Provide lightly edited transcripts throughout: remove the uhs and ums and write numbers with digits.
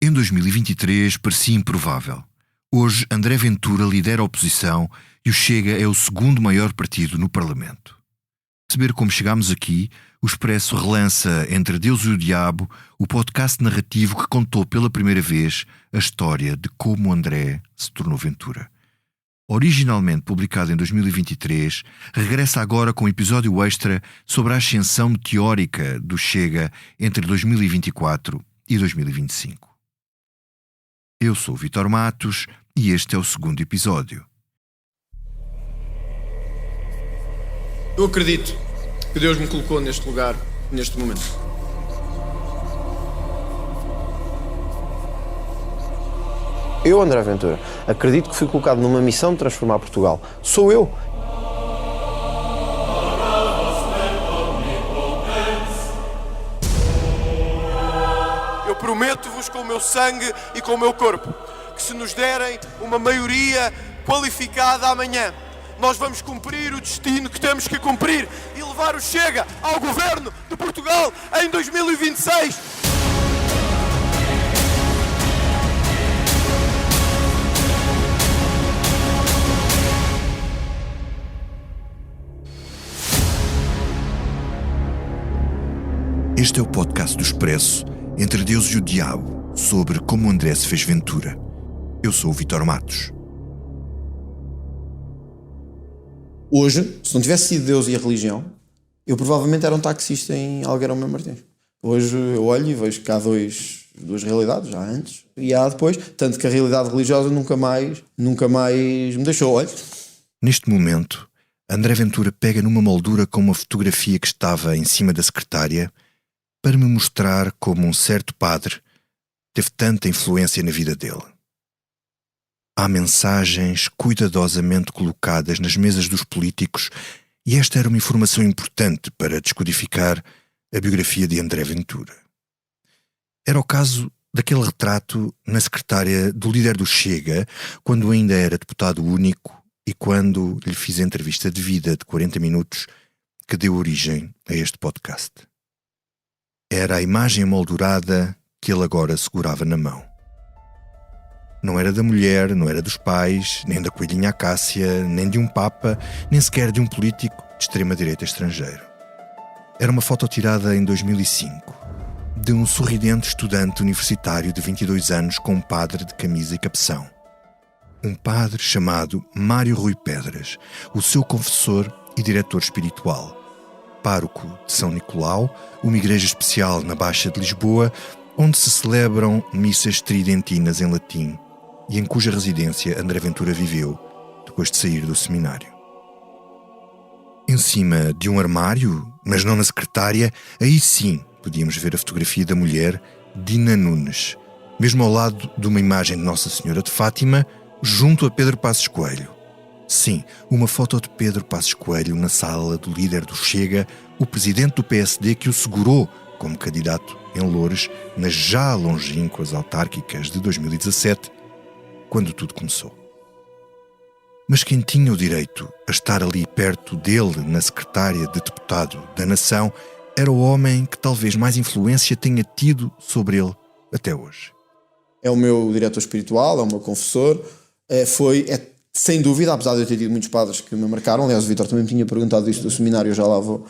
Em 2023 parecia improvável. Hoje, André Ventura lidera a oposição e o Chega é o segundo maior partido no Parlamento. Para saber como chegámos aqui, o Expresso relança Entre Deus e o Diabo, o podcast narrativo que contou pela primeira vez a história de como André se tornou Ventura. Originalmente publicado em 2023, regressa agora com um episódio extra sobre a ascensão meteórica do Chega entre 2024 e 2025. Eu sou o Vítor Matos e este é o segundo episódio. Eu acredito que Deus me colocou neste lugar, neste momento. Eu, André Ventura, acredito que fui colocado numa missão de transformar Portugal. Sou eu. Eu prometo-vos com o meu sangue e com o meu corpo que se nos derem uma maioria qualificada amanhã, nós vamos cumprir o destino que temos que cumprir e levar o Chega ao governo de Portugal em 2026. Este é o podcast do Expresso Entre Deus e o Diabo, sobre como André se fez Ventura. Eu sou o Vítor Matos. Hoje, se não tivesse sido Deus e a religião, eu provavelmente era um taxista em Algueirão Mem Martins. Hoje eu olho e vejo que há duas realidades, há antes e há depois, tanto que a realidade religiosa nunca mais me deixou. Olho. Neste momento, André Ventura pega numa moldura com uma fotografia que estava em cima da secretária para me mostrar como um certo padre teve tanta influência na vida dele. Há mensagens cuidadosamente colocadas nas mesas dos políticos e esta era uma informação importante para descodificar a biografia de André Ventura. Era o caso daquele retrato na secretária do líder do Chega, quando ainda era deputado único e quando lhe fiz a entrevista de vida de 40 minutos que deu origem a este podcast. Era a imagem emoldurada que ele agora segurava na mão. Não era da mulher, não era dos pais, nem da coelhinha Acácia, nem de um papa, nem sequer de um político de extrema-direita estrangeiro. Era uma foto tirada em 2005, de um sorridente estudante universitário de 22 anos com um padre de camisa e cabeção. Um padre chamado Mário Rui Pedras, o seu confessor e diretor espiritual. Pároco de São Nicolau, uma igreja especial na Baixa de Lisboa, onde se celebram missas tridentinas em latim e em cuja residência André Ventura viveu depois de sair do seminário. Em cima de um armário, mas não na secretária, aí sim podíamos ver a fotografia da mulher Dina Nunes, mesmo ao lado de uma imagem de Nossa Senhora de Fátima, junto a Pedro Passos Coelho. Sim, uma foto de Pedro Passos Coelho na sala do líder do Chega, o presidente do PSD que o segurou como candidato em Loures nas já longínquas autárquicas de 2017, quando tudo começou. Mas quem tinha o direito a estar ali perto dele na secretária de deputado da Nação era o homem que talvez mais influência tenha tido sobre ele até hoje. É o meu diretor espiritual, é o meu confessor, sem dúvida, apesar de eu ter tido muitos padres que me marcaram. Aliás, o Vítor também me tinha perguntado isto do seminário, eu já lá vou.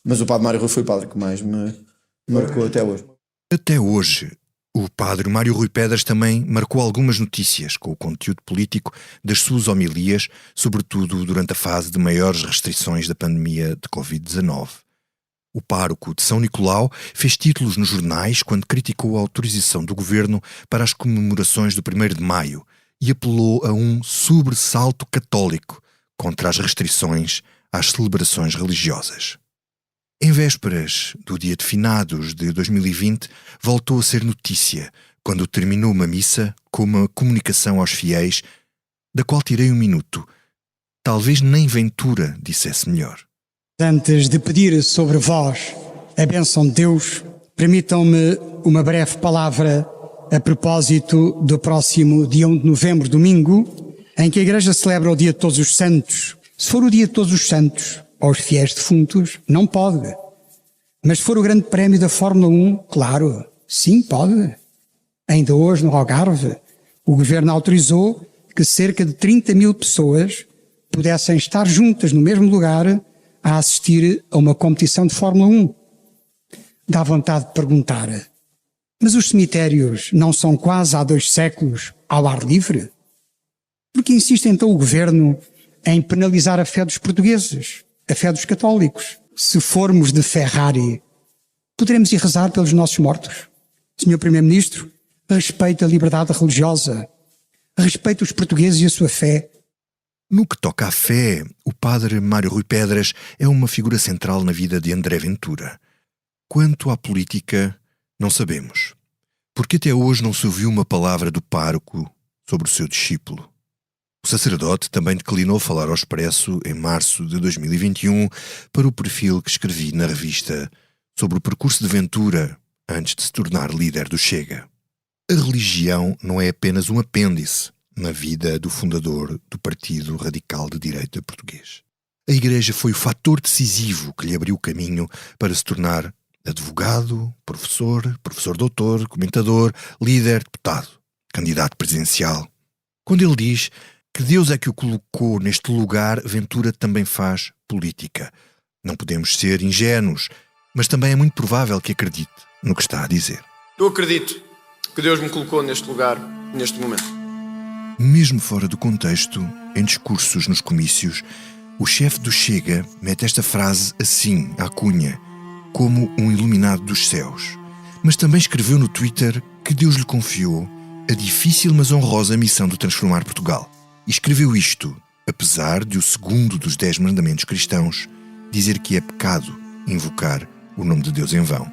Mas o padre Mário Rui foi o padre que mais me marcou até hoje. Até hoje, o padre Mário Rui Pedras também marcou algumas notícias com o conteúdo político das suas homilias, sobretudo durante a fase de maiores restrições da pandemia de Covid-19. O pároco de São Nicolau fez títulos nos jornais quando criticou a autorização do governo para as comemorações do 1º de Maio, e apelou a um sobressalto católico contra as restrições às celebrações religiosas. Em vésperas do dia de finados de 2020, voltou a ser notícia quando terminou uma missa com uma comunicação aos fiéis, da qual tirei um minuto. Talvez nem Ventura dissesse melhor. Antes de pedir sobre vós a bênção de Deus, permitam-me uma breve palavra a propósito do próximo dia 1 de novembro, domingo, em que a Igreja celebra o Dia de Todos os Santos. Se for o Dia de Todos os Santos, aos fiéis defuntos, não pode. Mas se for o Grande Prémio da Fórmula 1, claro, sim, pode. Ainda hoje, no Algarve, o governo autorizou que cerca de 30 mil pessoas pudessem estar juntas no mesmo lugar a assistir a uma competição de Fórmula 1. Dá vontade de perguntar, mas os cemitérios não são quase há 2 séculos ao ar livre? Por que insiste então o governo em penalizar a fé dos portugueses, a fé dos católicos? Se formos de Ferrari, poderemos ir rezar pelos nossos mortos? Senhor Primeiro-Ministro, respeite a liberdade religiosa, respeite os portugueses e a sua fé. No que toca à fé, o padre Mário Rui Pedras é uma figura central na vida de André Ventura. Quanto à política, não sabemos, porque até hoje não se ouviu uma palavra do pároco sobre o seu discípulo. O sacerdote também declinou falar ao Expresso em março de 2021 para o perfil que escrevi na revista sobre o percurso de Ventura antes de se tornar líder do Chega. A religião não é apenas um apêndice na vida do fundador do Partido Radical de Direita português. A Igreja foi o fator decisivo que lhe abriu o caminho para se tornar advogado, professor doutor, comentador, líder, deputado, candidato presidencial. Quando ele diz que Deus é que o colocou neste lugar, Ventura também faz política. Não podemos ser ingênuos, mas também é muito provável que acredite no que está a dizer. Eu acredito que Deus me colocou neste lugar, neste momento. Mesmo fora do contexto, em discursos nos comícios, o chefe do Chega mete esta frase assim, à cunha, como um iluminado dos céus. Mas também escreveu no Twitter que Deus lhe confiou a difícil mas honrosa missão de transformar Portugal. E escreveu isto, apesar de o segundo dos 10 mandamentos cristãos dizer que é pecado invocar o nome de Deus em vão.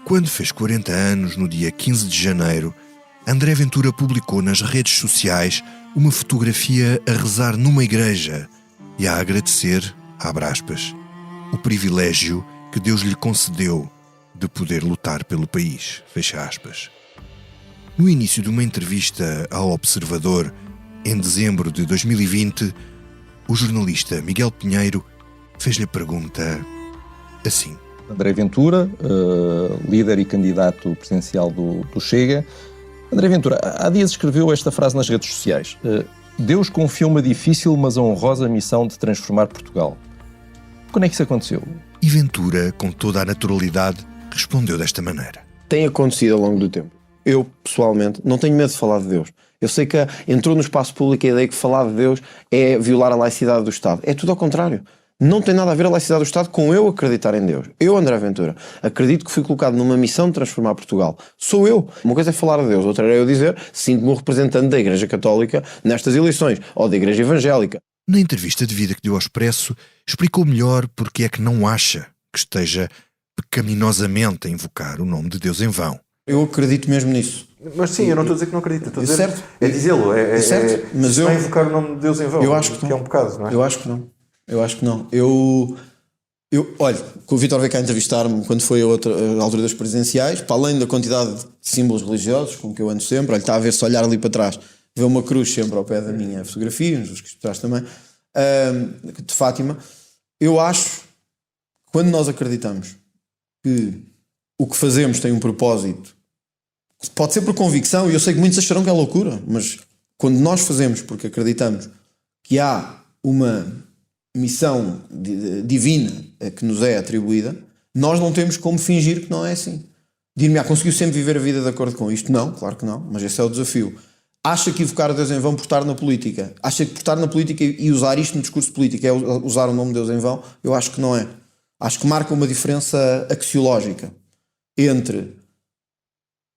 Quando fez 40 anos, no dia 15 de janeiro, André Ventura publicou nas redes sociais uma fotografia a rezar numa igreja e a agradecer, abre aspas, o privilégio que Deus lhe concedeu de poder lutar pelo país, fecha aspas. No início de uma entrevista ao Observador, em dezembro de 2020, o jornalista Miguel Pinheiro fez-lhe a pergunta assim. André Ventura, líder e candidato presidencial do Chega. André Ventura, há dias escreveu esta frase nas redes sociais. Deus confiou uma difícil mas honrosa missão de transformar Portugal. Quando é que isso aconteceu? E Ventura, com toda a naturalidade, respondeu desta maneira. Tem acontecido ao longo do tempo. Eu, pessoalmente, não tenho medo de falar de Deus. Eu sei que entrou no espaço público a ideia que falar de Deus é violar a laicidade do Estado. É tudo ao contrário. Não tem nada a ver a laicidade do Estado com eu acreditar em Deus. Eu, André Ventura, acredito que fui colocado numa missão de transformar Portugal. Sou eu. Uma coisa é falar de Deus, outra é eu dizer sinto-me um representante da Igreja Católica nestas eleições, ou da Igreja Evangélica. Na entrevista de vida que deu ao Expresso, explicou melhor porque é que não acha que esteja pecaminosamente a invocar o nome de Deus em vão. Eu acredito mesmo nisso. Mas sim, eu não estou a dizer que não acredito. Estou a dizer, certo. É dizê-lo. É certo. Mas não é invocar o nome de Deus em vão. Eu acho que é um pecado, não é? Eu acho que não. Olha, com o Vítor veio cá entrevistar-me quando foi a altura das presidenciais, para além da quantidade de símbolos religiosos com que eu ando sempre, olha, está a ver, se olhar ali para trás, vê uma cruz sempre ao pé da minha fotografia, uns que trás também, de Fátima. Eu acho que quando nós acreditamos que o que fazemos tem um propósito, pode ser por convicção, e eu sei que muitos acharão que é loucura, mas quando nós fazemos porque acreditamos que há uma missão divina que nos é atribuída, nós não temos como fingir que não é assim. Dir-me, conseguiu sempre viver a vida de acordo com isto? Não, claro que não, mas esse é o desafio. Acha que invocar a Deus em vão por estar na política? Acha que por estar na política e usar isto no discurso político é usar o nome de Deus em vão? Eu acho que não é. Acho que marca uma diferença axiológica entre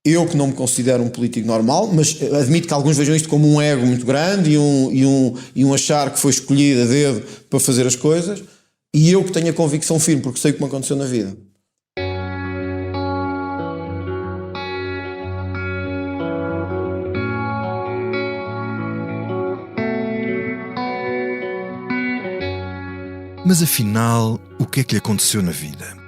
eu, que não me considero um político normal, mas admito que alguns vejam isto como um ego muito grande e um achar que foi escolhido a dedo para fazer as coisas, e eu que tenho a convicção firme, porque sei o que me aconteceu na vida. Mas afinal, o que é que lhe aconteceu na vida?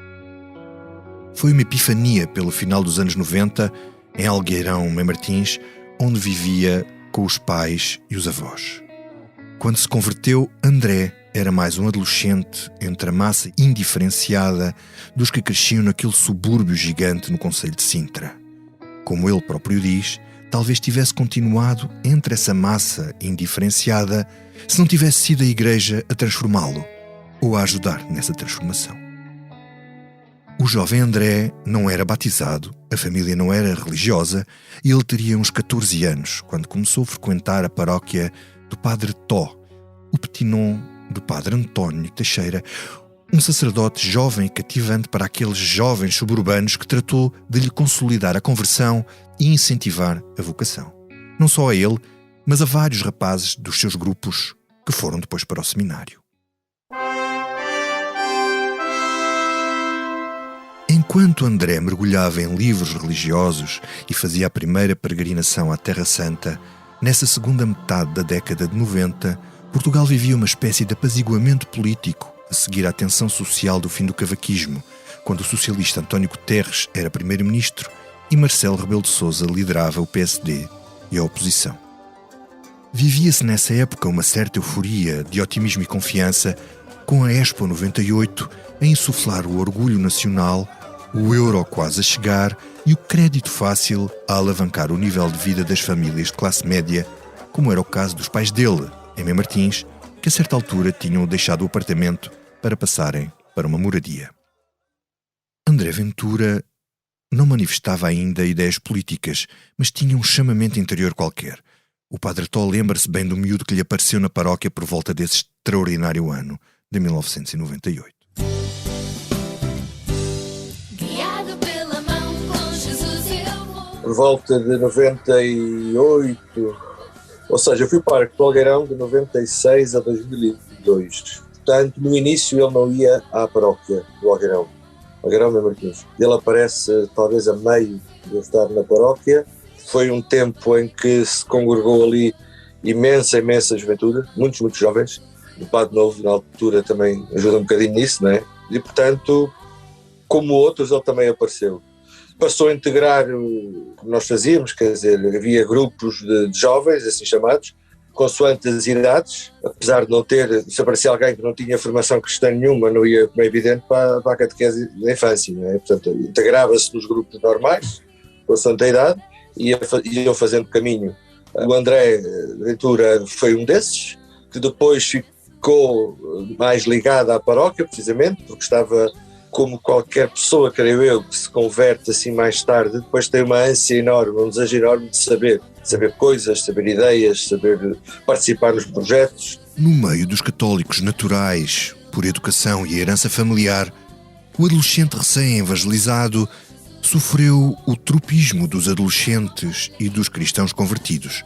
Foi uma epifania pelo final dos anos 90, em Algueirão, Mãe Martins, onde vivia com os pais e os avós. Quando se converteu, André era mais um adolescente entre a massa indiferenciada dos que cresciam naquele subúrbio gigante no concelho de Sintra. como ele próprio diz, talvez tivesse continuado entre essa massa indiferenciada se não tivesse sido a Igreja a transformá-lo ou a ajudar nessa transformação. O jovem André não era batizado, a família não era religiosa e ele teria uns 14 anos quando começou a frequentar a paróquia do Padre Tó, o petit nom do Padre António Teixeira, um sacerdote jovem e cativante para aqueles jovens suburbanos que tratou de lhe consolidar a conversão e incentivar a vocação. Não só a ele, mas a vários rapazes dos seus grupos que foram depois para o seminário. Enquanto André mergulhava em livros religiosos e fazia a primeira peregrinação à Terra Santa, nessa segunda metade da década de 90, Portugal vivia uma espécie de apaziguamento político a seguir à tensão social do fim do cavaquismo, quando o socialista António Guterres era primeiro-ministro e Marcelo Rebelo de Sousa liderava o PSD e a oposição. Vivia-se nessa época uma certa euforia de otimismo e confiança, com a Expo 98 a insuflar o orgulho nacional, o euro quase a chegar e o crédito fácil a alavancar o nível de vida das famílias de classe média, como era o caso dos pais dele, em Mem Martins, que a certa altura tinham deixado o apartamento para passarem para uma moradia. André Ventura não manifestava ainda ideias políticas, mas tinha um chamamento interior qualquer. O Padre Tó lembra-se bem do miúdo que lhe apareceu na paróquia por volta desse extraordinário ano de 1998. Por volta de 98, ou seja, eu fui para o Algueirão de 96 a 2002. Portanto, no início ele não ia à paróquia do Algueirão Mem Martins. Ele aparece talvez a meio de eu estar na paróquia. Foi um tempo em que se congregou ali imensa juventude, muitos jovens. O Padre Novo, na altura, também ajuda um bocadinho nisso, não é? E, portanto, como outros, ele também apareceu. Passou a integrar o que nós fazíamos, quer dizer, havia grupos de jovens, assim chamados, consoante as idades, apesar de não ter, se aparecia alguém que não tinha formação cristã nenhuma, não ia, como é evidente, para a catequese da infância, não é? Portanto, integrava-se nos grupos normais, consoante a idade, e iam fazendo caminho. O André Ventura foi um desses, que depois ficou mais ligado à paróquia, precisamente, porque estava, como qualquer pessoa, creio eu, que se converte assim mais tarde, depois tem uma ânsia enorme, um desejo enorme de saber coisas, saber ideias, saber participar nos projetos. No meio dos católicos naturais, por educação e herança familiar, o adolescente recém-evangelizado sofreu o tropismo dos adolescentes e dos cristãos convertidos.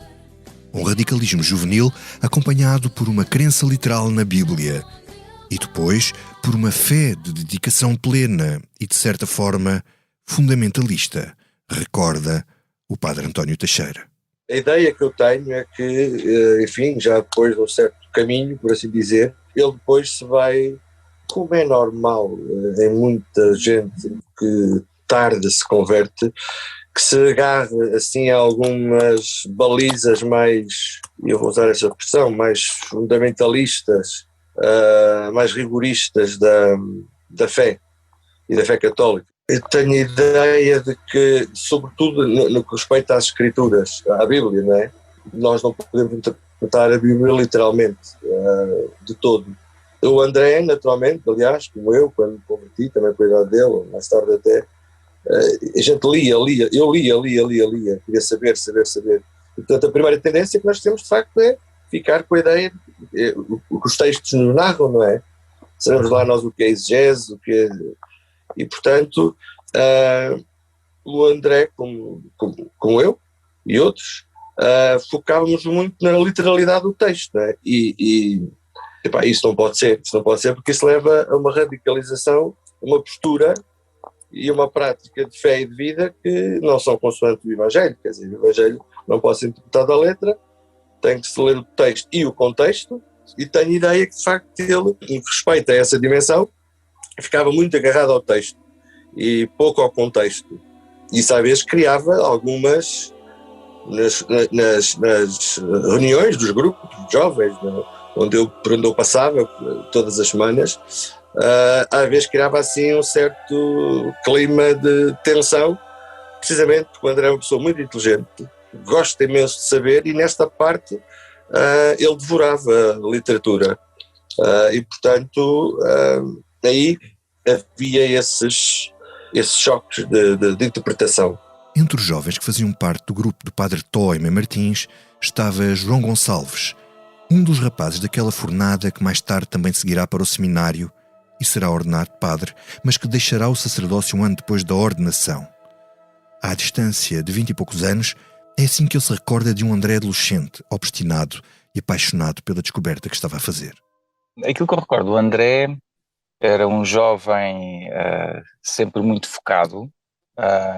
Um radicalismo juvenil acompanhado por uma crença literal na Bíblia e depois por uma fé de dedicação plena e, de certa forma, fundamentalista, recorda o Padre António Teixeira. A ideia que eu tenho é que, enfim, já depois de um certo caminho, por assim dizer, ele depois se vai, como é normal em muita gente que tarde se converte, que se agarre assim a algumas balizas mais, eu vou usar essa expressão, mais fundamentalistas, mais rigoristas da fé e da fé católica. Eu tenho a ideia de que, sobretudo no que respeita às escrituras, à Bíblia, não é? Nós não podemos interpretar a Bíblia literalmente, de todo. O André, naturalmente, aliás, como eu, quando me converti, também com a idade dele, mais tarde até, a gente eu lia, queria saber. E, portanto, a primeira tendência que nós temos, de facto, é ficar com a ideia o que os textos nos narram, não é? Sabemos lá nós o que é exegese, o que é... E, portanto, o André, como eu e outros, focávamos muito na literalidade do texto, não é? Epá, isso não pode ser porque isso leva a uma radicalização, uma postura e uma prática de fé e de vida que não são consoante o Evangelho. Quer dizer, o Evangelho não pode ser interpretado à letra, tem que se ler o texto e o contexto, e tenho a ideia que, de facto, ele, no que respeita a essa dimensão, ficava muito agarrado ao texto e pouco ao contexto. Isso, às vezes, criava algumas, nas reuniões dos grupos de jovens, por onde eu passava, todas as semanas, às vezes criava assim um certo clima de tensão, precisamente porque o André é uma pessoa muito inteligente, gosta imenso de saber, e nesta parte ele devorava a literatura. E, portanto, aí havia esses choques de interpretação. Entre os jovens que faziam parte do grupo do padre Toime Martins estava João Gonçalves, um dos rapazes daquela fornada que mais tarde também seguirá para o seminário e será ordenado padre, mas que deixará o sacerdócio um ano depois da ordenação. À distância de 20 e poucos anos, é assim que ele se recorda de um André adolescente, obstinado e apaixonado pela descoberta que estava a fazer. Aquilo que eu recordo, o André era um jovem sempre muito focado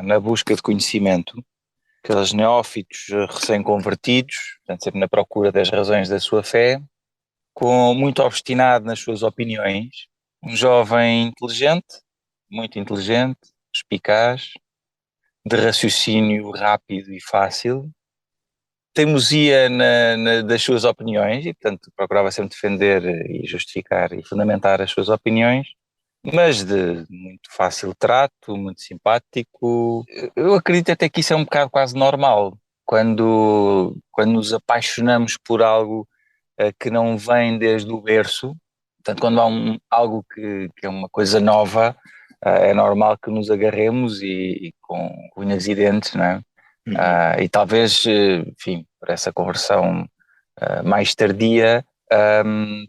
na busca de conhecimento, aqueles neófitos recém-convertidos, portanto, sempre na procura das razões da sua fé, muito obstinado nas suas opiniões, um jovem inteligente, muito inteligente, perspicaz, de raciocínio rápido e fácil, teimosia das suas opiniões e, portanto, procurava sempre defender e justificar e fundamentar as suas opiniões, mas de muito fácil trato, muito simpático. Eu acredito até que isso é um bocado quase normal, quando nos apaixonamos por algo que não vem desde o berço. Portanto, quando há algo que é uma coisa nova, é normal que nos agarremos e com unhas e dentes, não é? E talvez, enfim, por essa conversão mais tardia,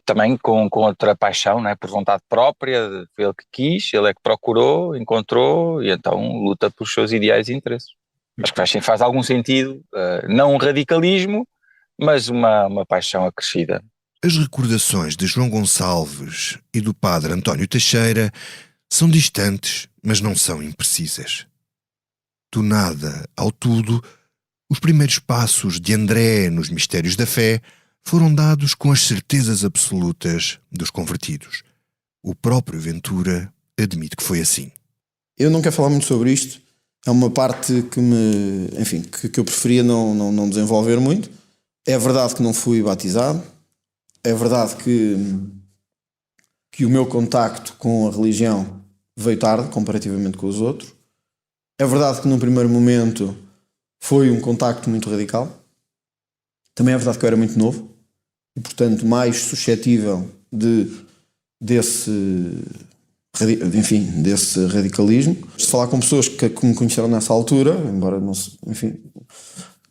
também com outra paixão, não é? Por vontade própria, foi ele que quis, ele é que procurou, encontrou e então luta pelos seus ideais e interesses. Acho que faz algum sentido, não um radicalismo, mas uma paixão acrescida. As recordações de João Gonçalves e do padre António Teixeira são distantes, mas não são imprecisas. Do nada ao tudo, os primeiros passos de André nos mistérios da fé foram dados com as certezas absolutas dos convertidos. O próprio Ventura admite que foi assim. Eu não quero falar muito sobre isto. É uma parte que eu preferia não desenvolver muito. É verdade que não fui batizado. É verdade que o meu contacto com a religião veio tarde, comparativamente com os outros. É verdade que num primeiro momento foi um contacto muito radical. Também é verdade que eu era muito novo e, portanto, mais suscetível desse radicalismo. Se falar com pessoas que me conheceram nessa altura, embora não se, enfim,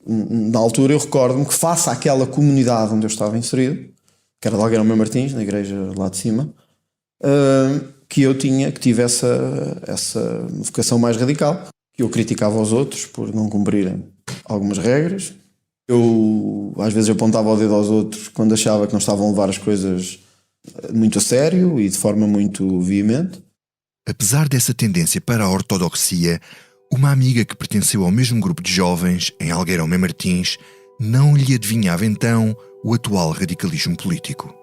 na altura eu recordo-me que face àquela comunidade onde eu estava inserido, que era de Algueirão Martins, na igreja lá de cima, que tive essa vocação mais radical, que eu criticava os outros por não cumprirem algumas regras. Eu às vezes apontava o dedo aos outros quando achava que não estavam a levar as coisas muito a sério e de forma muito veemente. Apesar dessa tendência para a ortodoxia, uma amiga que pertenceu ao mesmo grupo de jovens, em Algueirão Martins, não lhe adivinhava então o atual radicalismo político.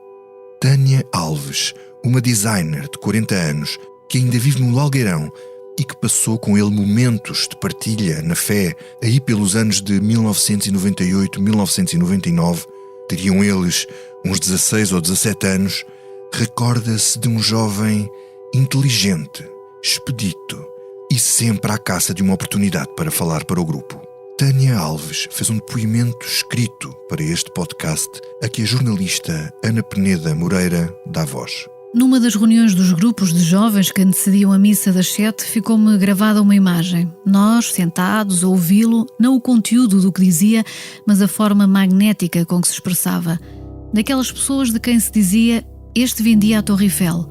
Tânia Alves, uma designer de 40 anos, que ainda vive no Algueirão e que passou com ele momentos de partilha na fé, aí pelos anos de 1998-1999, teriam eles uns 16 ou 17 anos, recorda-se de um jovem inteligente, expedito e sempre à caça de uma oportunidade para falar para o grupo. Tânia Alves fez um depoimento escrito para este podcast a que a jornalista Ana Peneda Moreira dá voz. Numa das reuniões dos grupos de jovens que antecediam a missa das 7, ficou-me gravada uma imagem. Nós, sentados, a ouvi-lo, não o conteúdo do que dizia, mas a forma magnética com que se expressava. Daquelas pessoas de quem se dizia, este vendia a Torre Eiffel.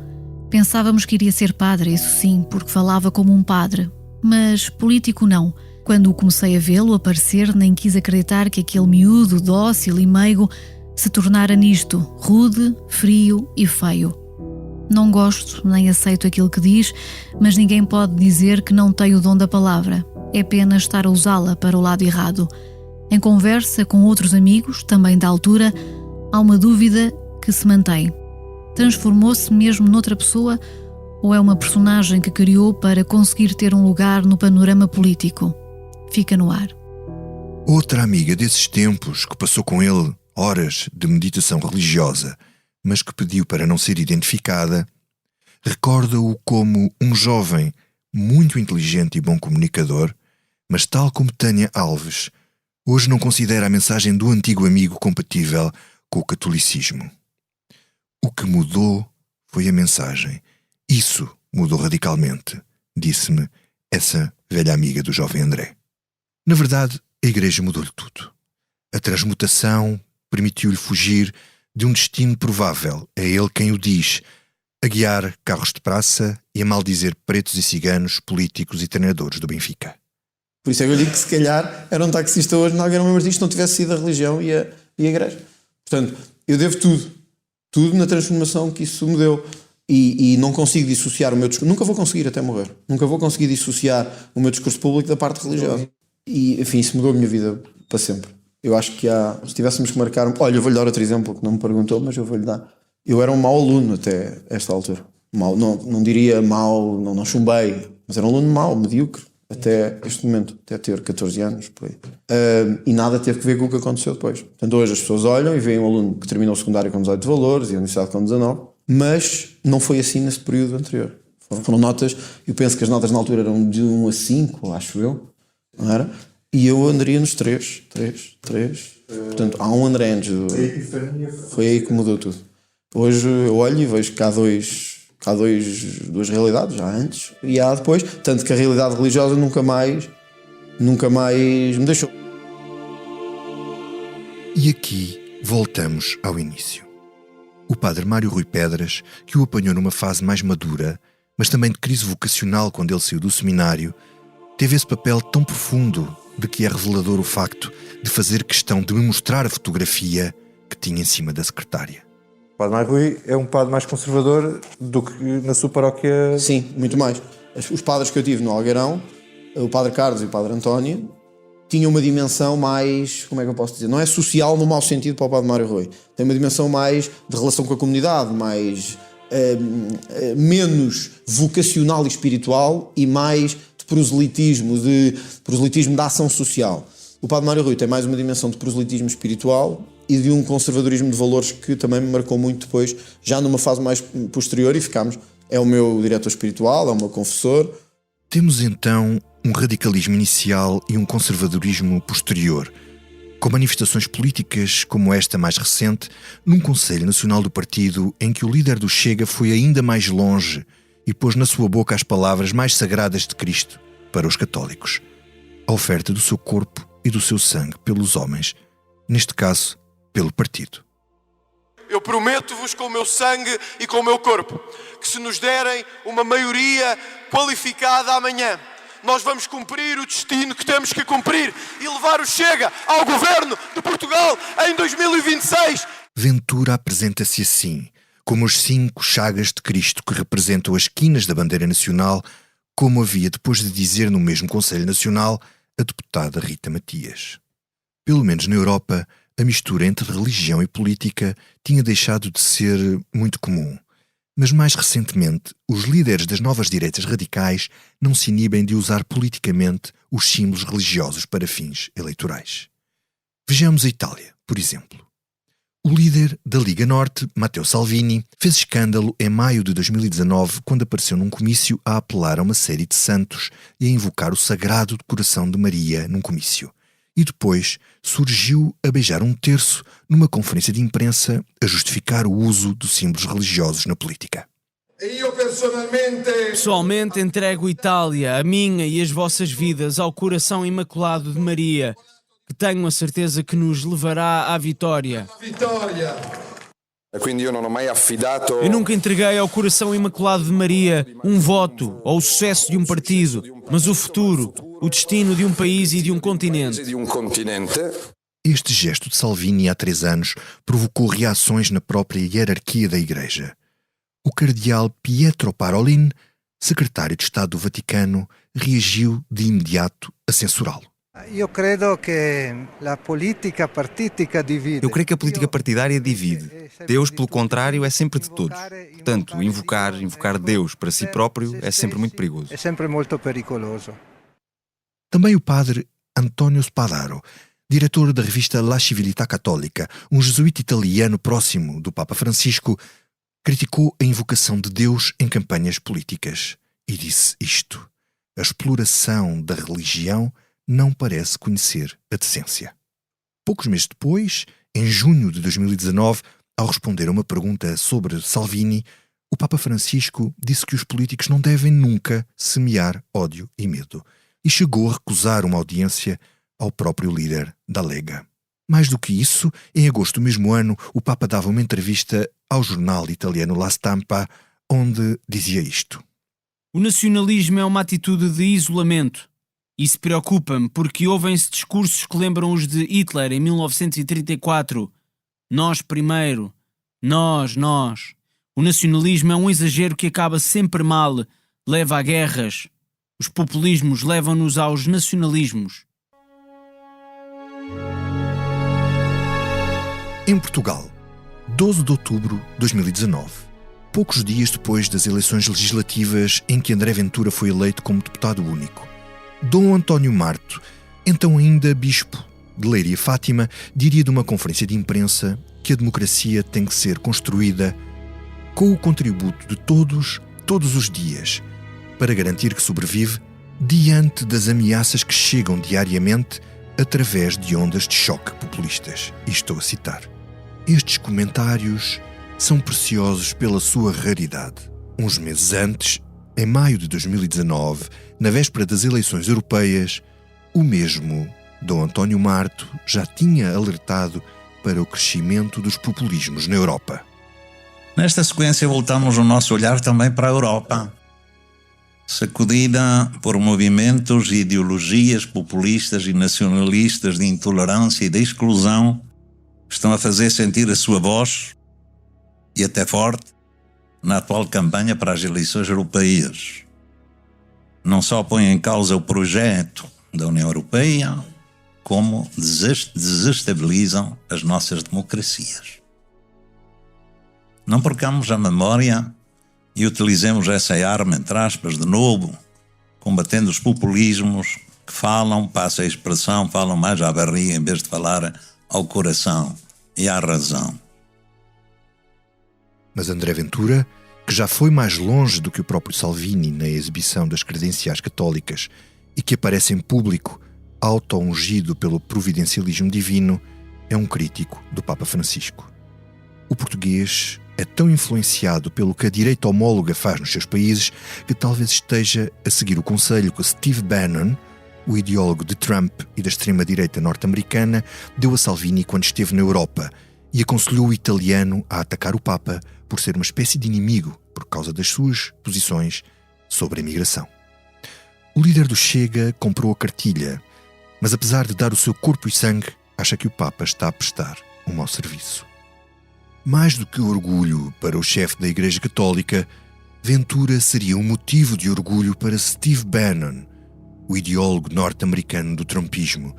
Pensávamos que iria ser padre, isso sim, porque falava como um padre. Mas político não. Quando comecei a vê-lo aparecer, nem quis acreditar que aquele miúdo, dócil e meigo, se tornara nisto, rude, frio e feio. Não gosto, nem aceito aquilo que diz, mas ninguém pode dizer que não tem o dom da palavra. É pena estar a usá-la para o lado errado. Em conversa com outros amigos, também da altura, há uma dúvida que se mantém. Transformou-se mesmo noutra pessoa ou é uma personagem que criou para conseguir ter um lugar no panorama político? Fica no ar. Outra amiga desses tempos que passou com ele horas de meditação religiosa, mas que pediu para não ser identificada, recorda-o como um jovem muito inteligente e bom comunicador, mas tal como Tânia Alves, hoje não considera a mensagem do antigo amigo compatível com o catolicismo. O que mudou foi a mensagem. Isso mudou radicalmente, disse-me essa velha amiga do jovem André. Na verdade, a Igreja mudou-lhe tudo. A transmutação permitiu-lhe fugir de um destino provável, é ele quem o diz, a guiar carros de praça e a maldizer pretos e ciganos, políticos e treinadores do Benfica. Por isso é que eu digo que se calhar era um taxista hoje na Algueirão Martins se não tivesse sido a religião e a Igreja. Portanto, eu devo tudo na transformação que isso me deu. E não consigo dissociar o meu discurso, nunca vou conseguir até morrer, nunca vou conseguir dissociar o meu discurso público da parte religiosa. E, enfim, isso mudou a minha vida para sempre. Eu acho que se tivéssemos que marcar... Olha, eu vou-lhe dar outro exemplo que não me perguntou, mas eu vou-lhe dar. Eu era um mau aluno até esta altura. Mau, não diria mau, não chumbei, mas era um aluno mau, medíocre, até este momento, até ter 14 anos, por aí. E nada teve que ver com o que aconteceu depois. Portanto, hoje as pessoas olham e veem um aluno que terminou o secundário com 18 valores e a universidade com 19, mas não foi assim nesse período anterior. Foram notas, eu penso que as notas na altura eram de 1 a 5, acho eu, não era? E eu andaria nos 3. Portanto, há um André antes foi aí que mudou tudo. Hoje eu olho e vejo que há duas realidades, já antes e há depois, tanto que a realidade religiosa nunca mais me deixou. E aqui voltamos ao início. O padre Mário Rui Pedras, que o apanhou numa fase mais madura, mas também de crise vocacional quando ele saiu do seminário, teve esse papel tão profundo de que é revelador o facto de fazer questão de me mostrar a fotografia que tinha em cima da secretária. O padre Mário Rui é um padre mais conservador do que na sua paróquia? Sim, muito mais. Os padres que eu tive no Algueirão, o padre Carlos e o padre António, tinham uma dimensão mais, como é que eu posso dizer, não é social no mau sentido para o padre Mário Rui, tem uma dimensão mais de relação com a comunidade, mais menos vocacional e espiritual e mais de proselitismo da ação social. O padre Mário Rui tem mais uma dimensão de proselitismo espiritual e de um conservadorismo de valores que também me marcou muito depois, já numa fase mais posterior, e é o meu diretor espiritual, é o meu confessor. Temos então um radicalismo inicial e um conservadorismo posterior, com manifestações políticas como esta mais recente, num Conselho Nacional do Partido em que o líder do Chega foi ainda mais longe e pôs na sua boca as palavras mais sagradas de Cristo para os católicos, a oferta do seu corpo e do seu sangue pelos homens, neste caso, pelo partido. Eu prometo-vos com o meu sangue e com o meu corpo que se nos derem uma maioria qualificada amanhã, nós vamos cumprir o destino que temos que cumprir e levar o Chega ao governo de Portugal em 2026. Ventura apresenta-se assim, como as 5 chagas de Cristo que representam as quinas da bandeira nacional, como havia depois de dizer no mesmo Conselho Nacional a deputada Rita Matias. Pelo menos na Europa, a mistura entre religião e política tinha deixado de ser muito comum. Mas mais recentemente, os líderes das novas direitas radicais não se inibem de usar politicamente os símbolos religiosos para fins eleitorais. Vejamos a Itália, por exemplo. O líder da Liga Norte, Matteo Salvini, fez escândalo em maio de 2019 quando apareceu num comício a apelar a uma série de santos e a invocar o Sagrado Coração de Maria num comício. E depois surgiu a beijar um terço numa conferência de imprensa a justificar o uso dos símbolos religiosos na política. Pessoalmente entrego Itália, a minha e as vossas vidas ao coração imaculado de Maria, que tenho a certeza que nos levará à vitória. Eu nunca entreguei ao coração imaculado de Maria um voto ou o sucesso de um partido, mas o futuro, o destino de um país e de um continente. Este gesto de Salvini há 3 anos provocou reações na própria hierarquia da Igreja. O cardeal Pietro Parolin, secretário de Estado do Vaticano, reagiu de imediato a censurá-lo. Eu creio que a política partidária divide. Deus, pelo contrário, é sempre de todos. Portanto, invocar Deus para si próprio é sempre muito perigoso. É sempre muito perigoso. Também o padre Antonio Spadaro, diretor da revista La Civiltà Católica, um jesuíta italiano próximo do Papa Francisco, criticou a invocação de Deus em campanhas políticas e disse isto: a exploração da religião não parece conhecer a decência. Poucos meses depois, em junho de 2019, ao responder a uma pergunta sobre Salvini, o Papa Francisco disse que os políticos não devem nunca semear ódio e medo e chegou a recusar uma audiência ao próprio líder da Lega. Mais do que isso, em agosto do mesmo ano, o Papa dava uma entrevista ao jornal italiano La Stampa, onde dizia isto: O nacionalismo é uma atitude de isolamento. Isso preocupa-me porque ouvem-se discursos que lembram os de Hitler em 1934. Nós primeiro. Nós. O nacionalismo é um exagero que acaba sempre mal, leva a guerras. Os populismos levam-nos aos nacionalismos. Em Portugal, 12 de outubro de 2019, poucos dias depois das eleições legislativas em que André Ventura foi eleito como deputado único, Dom António Marto, então ainda bispo de Leiria Fátima, diria de uma conferência de imprensa que a democracia tem que ser construída com o contributo de todos os dias, para garantir que sobrevive diante das ameaças que chegam diariamente através de ondas de choque populistas. E estou a citar. Estes comentários são preciosos pela sua raridade. Uns meses antes, em maio de 2019, na véspera das eleições europeias, o mesmo Dom António Marto já tinha alertado para o crescimento dos populismos na Europa. Nesta sequência voltamos o nosso olhar também para a Europa, sacudida por movimentos e ideologias populistas e nacionalistas de intolerância e de exclusão que estão a fazer sentir a sua voz, e até forte, na atual campanha para as eleições europeias. Não só põe em causa o projeto da União Europeia, como desestabilizam as nossas democracias. Não percamos a memória e utilizemos essa arma, entre aspas, de novo, combatendo os populismos que falam, passa a expressão, falam mais à barriga em vez de falar ao coração e à razão. Mas André Ventura, que já foi mais longe do que o próprio Salvini na exibição das credenciais católicas e que aparece em público auto-ungido pelo providencialismo divino, é um crítico do Papa Francisco. O português é tão influenciado pelo que a direita homóloga faz nos seus países que talvez esteja a seguir o conselho que Steve Bannon, o ideólogo de Trump e da extrema-direita norte-americana, deu a Salvini quando esteve na Europa e aconselhou o italiano a atacar o Papa por ser uma espécie de inimigo por causa das suas posições sobre a migração. O líder do Chega comprou a cartilha, mas apesar de dar o seu corpo e sangue, acha que o Papa está a prestar um mau serviço. Mais do que orgulho para o chefe da Igreja Católica, Ventura seria um motivo de orgulho para Steve Bannon, o ideólogo norte-americano do trumpismo,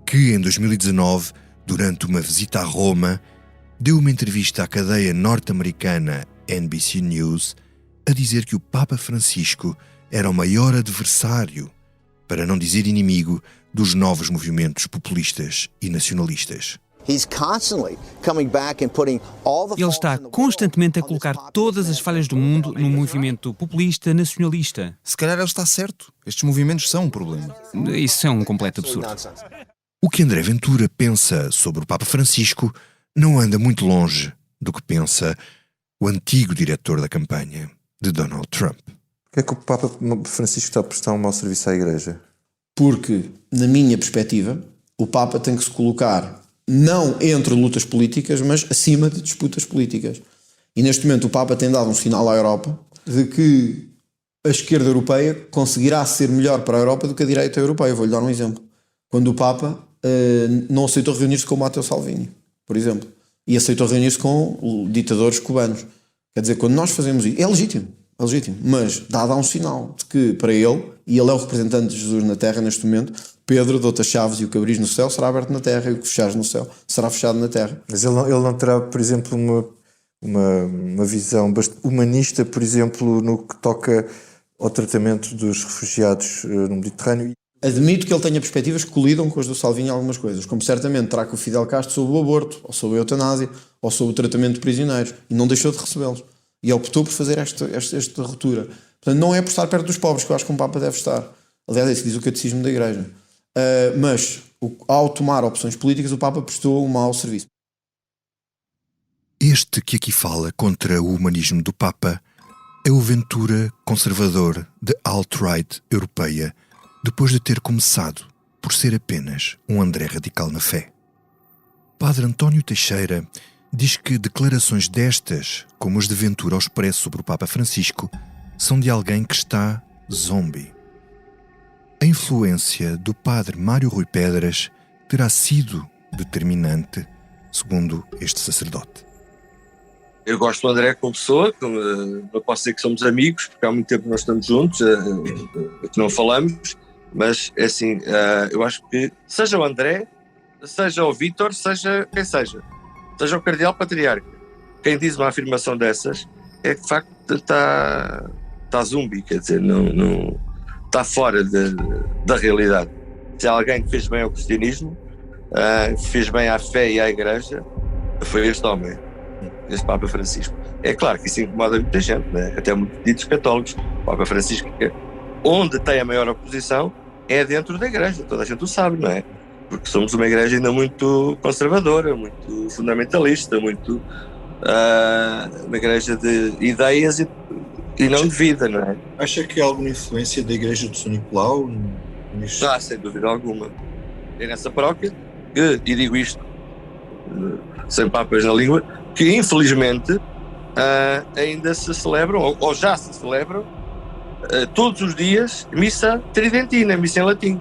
que em 2019, durante uma visita a Roma, deu uma entrevista à cadeia norte-americana NBC News a dizer que o Papa Francisco era o maior adversário, para não dizer inimigo, dos novos movimentos populistas e nacionalistas. Ele está constantemente a colocar todas as falhas do mundo no movimento populista nacionalista. Se calhar ele está certo. Estes movimentos são um problema. Isso é um completo absurdo. O que André Ventura pensa sobre o Papa Francisco não anda muito longe do que pensa o antigo diretor da campanha de Donald Trump. Por que é que o Papa Francisco está a prestar um mau serviço à Igreja? Porque, na minha perspectiva, o Papa tem que se colocar não entre lutas políticas, mas acima de disputas políticas. E neste momento o Papa tem dado um sinal à Europa de que a esquerda europeia conseguirá ser melhor para a Europa do que a direita europeia. Vou-lhe dar um exemplo. Quando o Papa não aceitou reunir-se com o Matteo Salvini, por exemplo, e aceitou reunir-se com ditadores cubanos. Quer dizer, quando nós fazemos isso, é legítimo, mas dá um sinal de que para ele, e ele é o representante de Jesus na Terra neste momento, Pedro, dou-te as chaves e o que abris no céu será aberto na terra e o que fechares no céu será fechado na terra. Mas ele não terá, por exemplo, uma visão bastante humanista, por exemplo, no que toca ao tratamento dos refugiados no Mediterrâneo? Admito que ele tenha perspectivas que colidam com as do Salvini em algumas coisas, como certamente terá com o Fidel Castro sobre o aborto, ou sobre a eutanásia, ou sobre o tratamento de prisioneiros, e não deixou de recebê-los. E optou por fazer esta ruptura. Portanto, não é por estar perto dos pobres que eu acho que um Papa deve estar. Aliás, é isso que diz o Catecismo da Igreja. Mas ao tomar opções políticas, o Papa prestou um mau serviço. Este que aqui fala contra o humanismo do Papa é o Ventura conservador da alt-right europeia, depois de ter começado por ser apenas um André radical na fé. Padre António Teixeira diz que declarações destas, como as de Ventura ao Expresso sobre o Papa Francisco, são de alguém que está zombie. A influência do padre Mário Rui Pedras terá sido determinante, segundo este sacerdote. Eu gosto do André como pessoa, não posso dizer que somos amigos, porque há muito tempo nós estamos juntos, que não falamos, mas é assim, eu acho que seja o André, seja o Vítor, seja quem seja o Cardeal Patriarca, quem diz uma afirmação dessas é que de facto está zumbi, quer dizer, não está fora da realidade. Se há alguém que fez bem ao cristianismo, fez bem à fé e à Igreja, foi este homem, este Papa Francisco. É claro que isso incomoda muita gente, né? Até muitos ditos católicos. O Papa Francisco, onde tem a maior oposição, é dentro da Igreja, toda a gente o sabe, não é? Porque somos uma Igreja ainda muito conservadora, muito fundamentalista, muito uma Igreja de ideias e não de vida, não é? Acha que há alguma influência da Igreja de São Nicolau nisto? Sem dúvida alguma. É nessa paróquia que, e digo isto sem papas na língua, que infelizmente ainda se celebram, ou já se celebram, todos os dias, missa tridentina, missa em latim.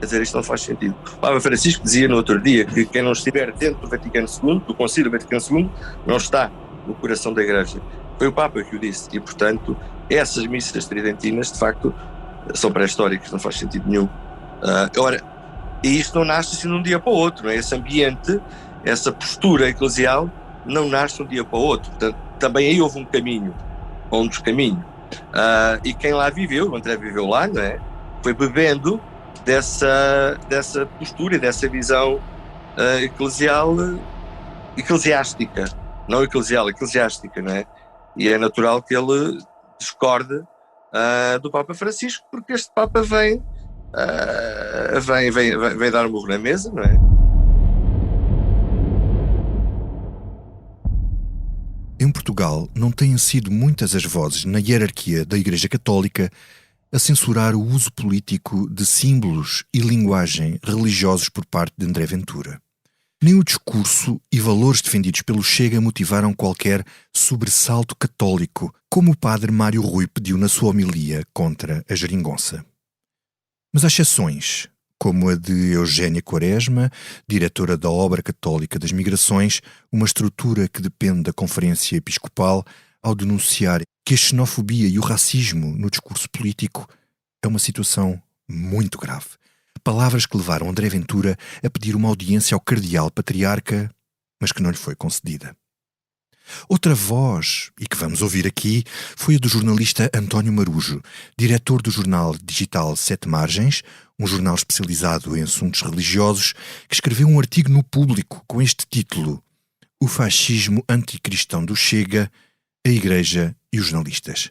Quer dizer, isto não faz sentido. O Papa Francisco dizia no outro dia que quem não estiver dentro do Vaticano II, do Concílio Vaticano II, não está no coração da Igreja. Foi o Papa que o disse e, portanto, essas missas tridentinas, de facto, são pré-históricas, não faz sentido nenhum. E isto não nasce assim de um dia para o outro, não é? Esse ambiente, essa postura eclesial não nasce de um dia para o outro. Portanto, também aí houve um caminho, ou um descaminho. E quem lá viveu, o André viveu lá, não é? Foi bebendo dessa postura, dessa visão eclesiástica, não eclesial, eclesiástica, não é? E é natural que ele discorde do Papa Francisco, porque este Papa vem dar um murro na mesa, não é? Em Portugal, não têm sido muitas as vozes na hierarquia da Igreja Católica a censurar o uso político de símbolos e linguagem religiosos por parte de André Ventura. Nem o discurso e valores defendidos pelo Chega motivaram qualquer sobressalto católico, como o padre Mário Rui pediu na sua homilia contra a geringonça. Mas há exceções, como a de Eugénia Quaresma, diretora da Obra Católica das Migrações, uma estrutura que depende da Conferência Episcopal, ao denunciar que a xenofobia e o racismo no discurso político é uma situação muito grave. Palavras que levaram André Ventura a pedir uma audiência ao Cardeal Patriarca, mas que não lhe foi concedida. Outra voz, e que vamos ouvir aqui, foi a do jornalista António Marujo, diretor do jornal digital Sete Margens, um jornal especializado em assuntos religiosos, que escreveu um artigo no Público com este título: O fascismo anticristão do Chega, a Igreja e os jornalistas.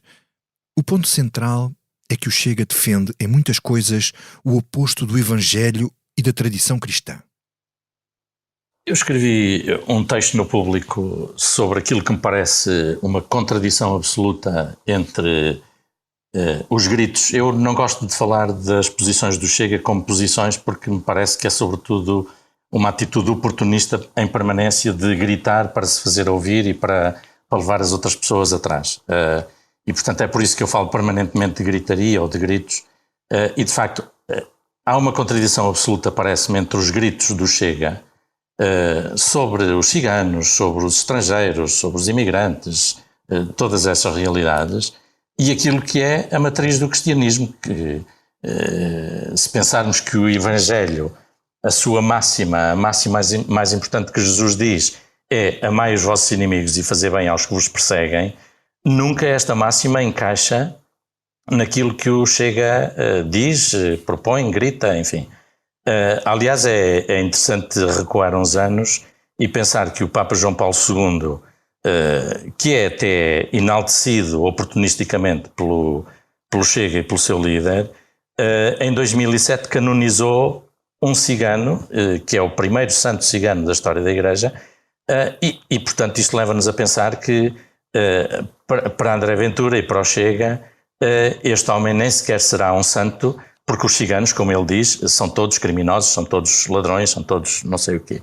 O ponto central é que o Chega defende, em muitas coisas, o oposto do Evangelho e da tradição cristã. Eu escrevi um texto no Público sobre aquilo que me parece uma contradição absoluta entre os gritos. Eu não gosto de falar das posições do Chega como posições, porque me parece que é sobretudo uma atitude oportunista em permanência de gritar para se fazer ouvir e para levar as outras pessoas atrás. E, portanto, é por isso que eu falo permanentemente de gritaria ou de gritos. E, de facto, há uma contradição absoluta, parece-me, entre os gritos do Chega sobre os ciganos, sobre os estrangeiros, sobre os imigrantes, todas essas realidades, e aquilo que é a matriz do cristianismo, que se pensarmos que o Evangelho, a sua máxima, a máxima mais importante que Jesus diz é: amai os vossos inimigos e fazer bem aos que vos perseguem, nunca esta máxima encaixa naquilo que o Chega diz, propõe, grita, enfim. Aliás, é interessante recuar uns anos e pensar que o Papa João Paulo II, que é até enaltecido oportunisticamente pelo Chega e pelo seu líder, em 2007 canonizou um cigano, que é o primeiro santo cigano da história da Igreja, e portanto isto leva-nos a pensar que para André Ventura e para o Chega, este homem nem sequer será um santo, porque os ciganos, como ele diz, são todos criminosos, são todos ladrões, são todos não sei o quê.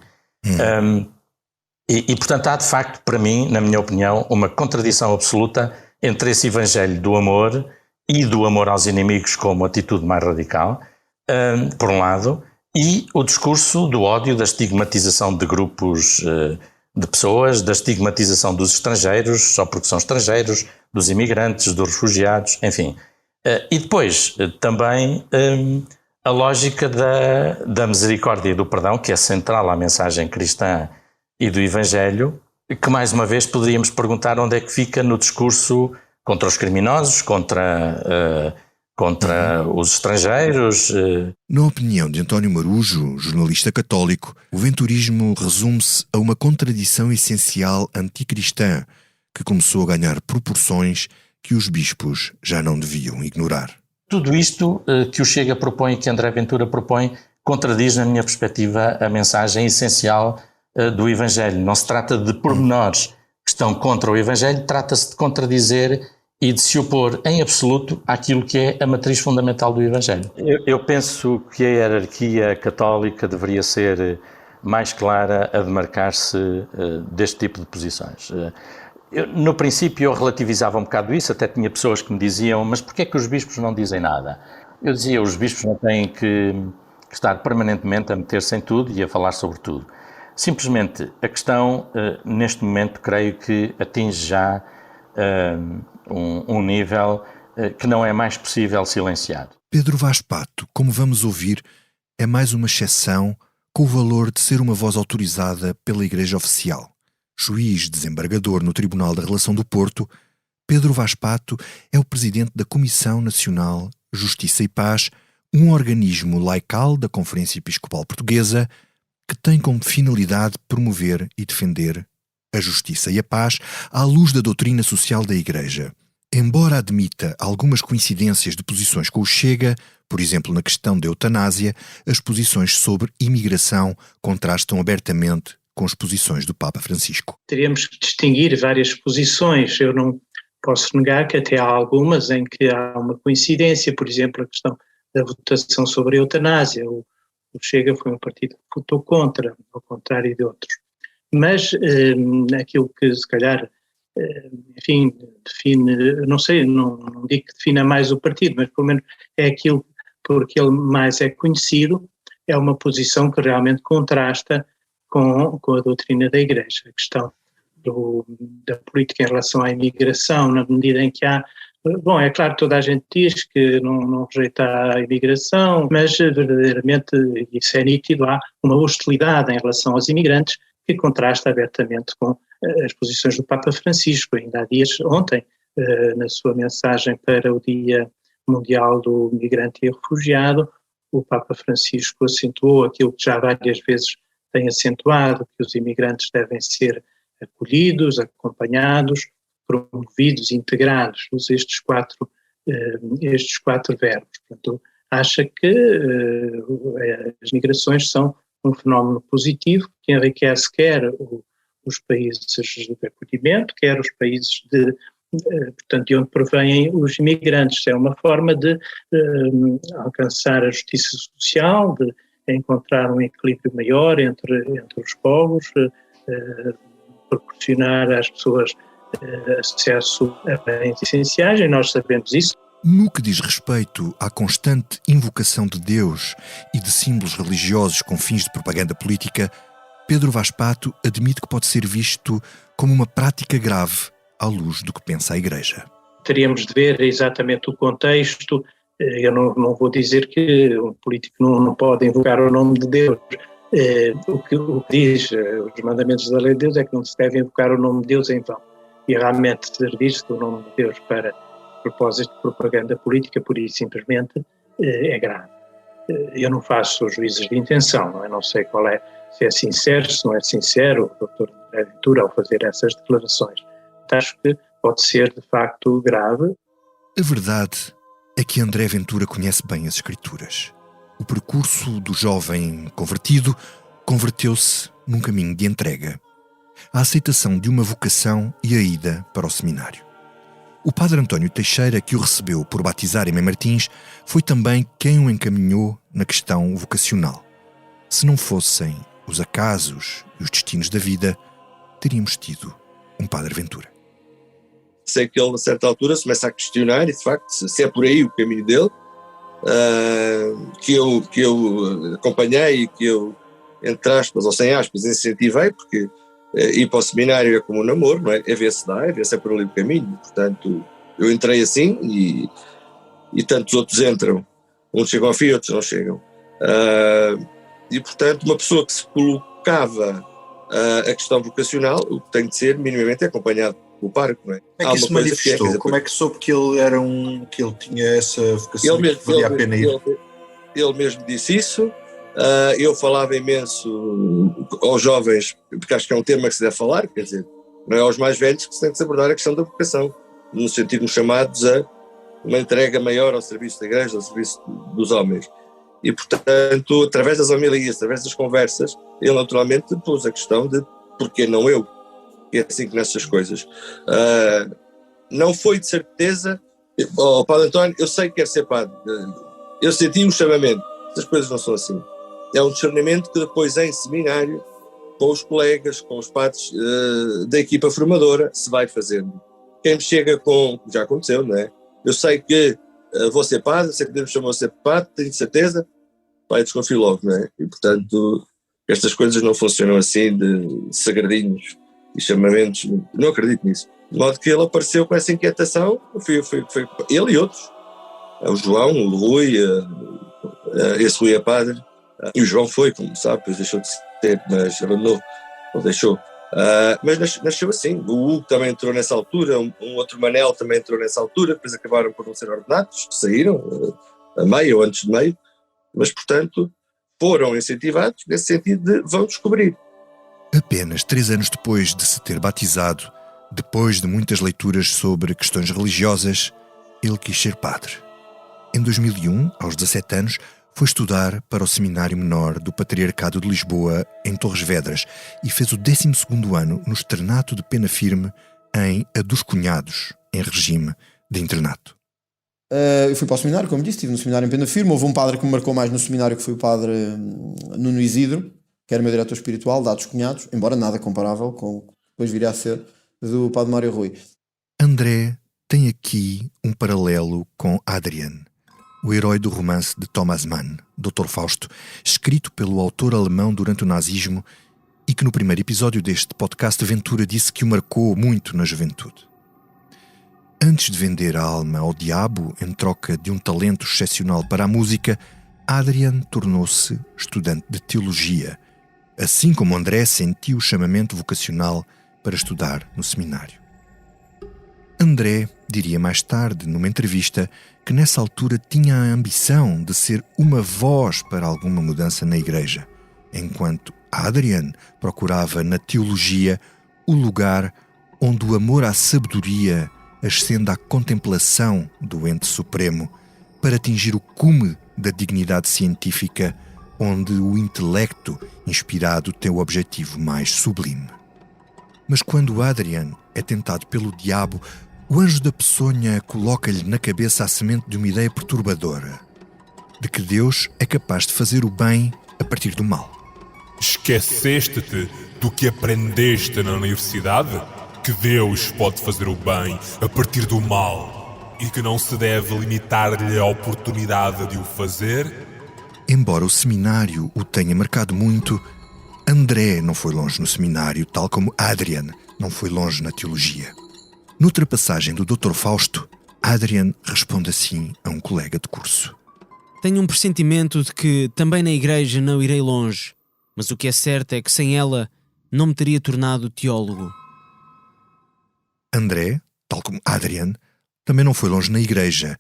E portanto há de facto, para mim, na minha opinião, uma contradição absoluta entre esse evangelho do amor e do amor aos inimigos como atitude mais radical, por um lado, e o discurso do ódio, da estigmatização de grupos de pessoas, da estigmatização dos estrangeiros, só porque são estrangeiros, dos imigrantes, dos refugiados, enfim. E depois também a lógica da misericórdia e do perdão, que é central à mensagem cristã e do Evangelho, que mais uma vez poderíamos perguntar onde é que fica no discurso contra os criminosos, contra os estrangeiros. Na opinião de António Marujo, jornalista católico, o venturismo resume-se a uma contradição essencial anticristã que começou a ganhar proporções que os bispos já não deviam ignorar. Tudo isto que o Chega propõe e que André Ventura propõe contradiz, na minha perspectiva, a mensagem essencial do Evangelho. Não se trata de pormenores que estão contra o Evangelho, trata-se de contradizer e de se opor em absoluto àquilo que é a matriz fundamental do Evangelho. Eu penso que a hierarquia católica deveria ser mais clara a demarcar-se deste tipo de posições. No princípio eu relativizava um bocado isso, até tinha pessoas que me diziam, mas porquê é que os bispos não dizem nada? Eu dizia, os bispos não têm que estar permanentemente a meter-se em tudo e a falar sobre tudo. Simplesmente a questão, neste momento, creio que atinge já um nível que não é mais possível silenciar. Pedro Vaz Pato, como vamos ouvir, é mais uma exceção com o valor de ser uma voz autorizada pela Igreja Oficial. Juiz desembargador no Tribunal da Relação do Porto, Pedro Vaz Pato é o presidente da Comissão Nacional Justiça e Paz, um organismo laical da Conferência Episcopal Portuguesa que tem como finalidade promover e defender a justiça e a paz à luz da doutrina social da Igreja. Embora admita algumas coincidências de posições com o Chega, por exemplo na questão da eutanásia, as posições sobre imigração contrastam abertamente com as posições do Papa Francisco. Teríamos que distinguir várias posições. Eu não posso negar que até há algumas em que há uma coincidência, por exemplo, a questão da votação sobre a eutanásia. O Chega foi um partido que votou contra, ao contrário de outros. Mas aquilo que se calhar, enfim, define, não sei, não digo que defina mais o partido, mas pelo menos é aquilo por que ele mais é conhecido, é uma posição que realmente contrasta com a doutrina da Igreja, a questão da política em relação à imigração, na medida em que há, bom, é claro, toda a gente diz que não rejeita a imigração, mas verdadeiramente, isso é nítido, há uma hostilidade em relação aos imigrantes que contrasta abertamente com as posições do Papa Francisco. Ainda há dias, ontem, na sua mensagem para o Dia Mundial do Migrante e Refugiado, o Papa Francisco acentuou aquilo que já várias vezes tem acentuado, que os imigrantes devem ser acolhidos, acompanhados, promovidos, integrados, usa estes quatro verbos. Portanto, acha que as migrações são um fenómeno positivo que enriquece quer os países de acolhimento, quer os países portanto, de onde provêm os imigrantes. É uma forma de alcançar a justiça social, de encontrar um equilíbrio maior entre os povos, proporcionar às pessoas acesso a bens essenciais, e nós sabemos isso. No que diz respeito à constante invocação de Deus e de símbolos religiosos com fins de propaganda política, Pedro Vaz Pato admite que pode ser visto como uma prática grave à luz do que pensa a Igreja. Teríamos de ver exatamente o contexto. Eu não vou dizer que um político não pode invocar o nome de Deus. O que diz os mandamentos da lei de Deus é que não se deve invocar o nome de Deus em vão. E realmente servir-se do nome de Deus para propósitos de propaganda política, por isso simplesmente, é grave. Eu não faço juízes de intenção, não é? Não sei qual é, se é sincero, se não é sincero, o Dr. André Ventura ao fazer essas declarações. Acho que pode ser, de facto, grave. A verdade é que André Ventura conhece bem as Escrituras. O percurso do jovem convertido converteu-se num caminho de entrega, a aceitação de uma vocação e a ida para o seminário. O padre António Teixeira, que o recebeu por batizar em Mãe Martins, foi também quem o encaminhou na questão vocacional. Se não fossem os acasos e os destinos da vida, teríamos tido um Padre Ventura. Sei que ele, a certa altura, se começa a questionar, e de facto, se é por aí o caminho dele, que eu acompanhei e que eu, entre aspas ou sem aspas, incentivei, porque ir para o seminário é como um namoro, não é? É ver se dá, é ver se é por ali o caminho. Portanto, eu entrei assim e tantos outros entram. Uns chegam ao fim, outros não chegam. E, portanto, uma pessoa que se colocava a questão vocacional, o que tem de ser minimamente acompanhado pelo pároco, não é? Como é que isso manifestou? Como é que soube que ele que ele tinha essa vocação que valia a pena ir? Ele mesmo disse isso. Eu falava imenso aos jovens, porque acho que é um tema que se deve falar, quer dizer, não é aos mais velhos que se tem de abordar a questão da vocação, no sentido de chamados a uma entrega maior ao serviço da igreja, ao serviço dos homens. E, portanto, através das homilias, através das conversas, ele naturalmente pôs a questão de porquê não eu? E é assim que nessas coisas. Não foi de certeza, Padre António, eu sei que quer ser padre, eu senti um chamamento, essas coisas não são assim. É um discernimento que depois em seminário, com os colegas, com os padres da equipa formadora, se vai fazendo. Quem me chega com, já aconteceu, não é? Eu sei que vou ser padre, sei que Deus me chamou a ser padre, tenho certeza, pai, desconfio logo, não é? E portanto, estas coisas não funcionam assim de sagradinhos e chamamentos, não acredito nisso. De modo que ele apareceu com essa inquietação, foi ele e outros, o João, o Rui, esse Rui é padre, e o João foi, como sabe, depois deixou de ser, mas abandonou, ou deixou. Mas nasceu assim. O Hugo também entrou nessa altura, um outro Manel também entrou nessa altura, depois acabaram por não ser ordenados, saíram a meio ou antes de meio, mas portanto foram incentivados nesse sentido de vão descobrir. Apenas 3 anos depois de se ter batizado, depois de muitas leituras sobre questões religiosas, ele quis ser padre. Em 2001, aos 17 anos, foi estudar para o Seminário Menor do Patriarcado de Lisboa, em Torres Vedras, e fez o 12º ano no externato de pena firme em A dos Cunhados, em regime de internato. Eu fui para o seminário, como disse, estive no seminário em pena firme. Houve um padre que me marcou mais no seminário, que foi o padre Nuno Isidro, que era meu diretor espiritual, da dos Cunhados, embora nada comparável com o que depois viria a ser do padre Mário Rui. André tem aqui um paralelo com Adrian, o herói do romance de Thomas Mann, Dr. Fausto, escrito pelo autor alemão durante o nazismo e que no primeiro episódio deste podcast Ventura disse que o marcou muito na juventude. Antes de vender a alma ao diabo em troca de um talento excepcional para a música, Adrian tornou-se estudante de teologia, assim como André sentiu o chamamento vocacional para estudar no seminário. André diria mais tarde, numa entrevista, que nessa altura tinha a ambição de ser uma voz para alguma mudança na igreja, enquanto Adrian procurava na teologia o lugar onde o amor à sabedoria ascende à contemplação do ente supremo para atingir o cume da dignidade científica, onde o intelecto inspirado tem o objetivo mais sublime. Mas quando Adrian é tentado pelo diabo, o anjo da peçonha coloca-lhe na cabeça a semente de uma ideia perturbadora, de que Deus é capaz de fazer o bem a partir do mal. Esqueceste-te do que aprendeste na universidade? Que Deus pode fazer o bem a partir do mal e que não se deve limitar-lhe a oportunidade de o fazer? Embora o seminário o tenha marcado muito, André não foi longe no seminário, tal como Adrian não foi longe na teologia. Noutra passagem do Dr. Fausto, Adrian responde assim a um colega de curso. Tenho um pressentimento de que também na igreja não irei longe, mas o que é certo é que sem ela não me teria tornado teólogo. André, tal como Adrian, também não foi longe na igreja,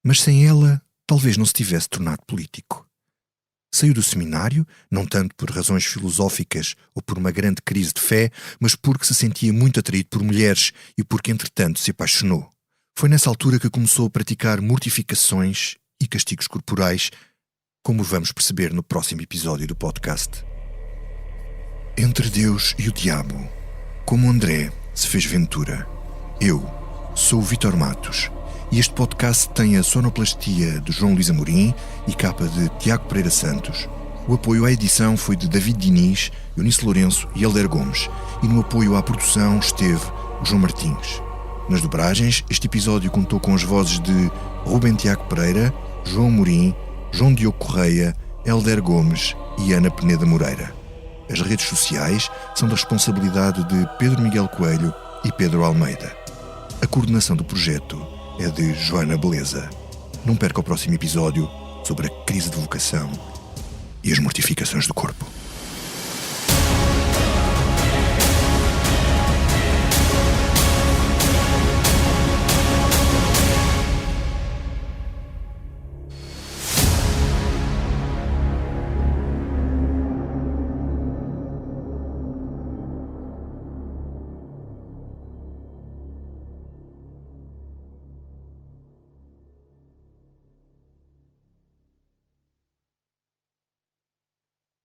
mas sem ela talvez não se tivesse tornado político. Saiu do seminário, não tanto por razões filosóficas ou por uma grande crise de fé, mas porque se sentia muito atraído por mulheres e porque, entretanto, se apaixonou. Foi nessa altura que começou a praticar mortificações e castigos corporais, como vamos perceber no próximo episódio do podcast. Entre Deus e o Diabo, como André se fez Ventura. Eu sou o Vítor Matos e este podcast tem a sonoplastia de João Luís Amorim e capa de Tiago Pereira Santos. O apoio à edição foi de David Diniz, Eunice Lourenço e Helder Gomes, e no apoio à produção esteve o João Martins. Nas dobragens, este episódio contou com as vozes de Rubem Tiago Pereira, João Amorim, João Diogo Correia, Helder Gomes e Ana Peneda Moreira. As redes sociais são da responsabilidade de Pedro Miguel Coelho e Pedro Almeida. A coordenação do projeto é de Joana Beleza. Não perca o próximo episódio sobre a crise de vocação e as mortificações do corpo.